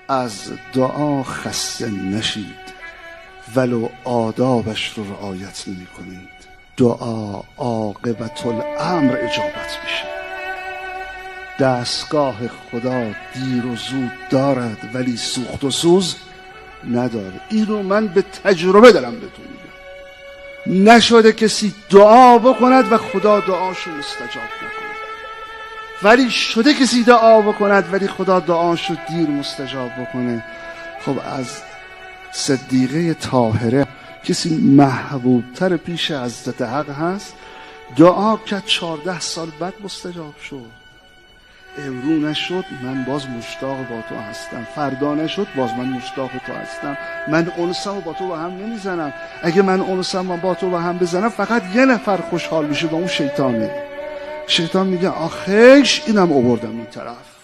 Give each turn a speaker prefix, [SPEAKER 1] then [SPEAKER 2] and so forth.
[SPEAKER 1] از دعا خسته نشید ولو آدابش رو رعایت نمی کنید. دعا عاقبت الامر اجابت میشه. دستگاه خدا دیر و زود دارد ولی سوخت و سوز نداره. اینو من به تجربه دارم بهتون میگم. نشده کسی دعا بکند و خدا دعاشو مستجاب نکنه، ولی شده کسی دعا بکند ولی خدا دعاشو دیر مستجاب بکنه. خب از صدیقه طاهره کسی محبوبتر پیش حضرت حق هست؟ دعا که 14 سال بعد مستجاب شد. امرو نشد من باز مشتاق با تو هستم، فردا نشد باز من مشتاق تو هستم. من انسم و با تو با هم نمیزنم. اگه من انسم و با تو با هم بزنم فقط یه نفر خوشحال میشه و اون شیطانه. شیطان میگه آخیش اینم آوردم این طرف.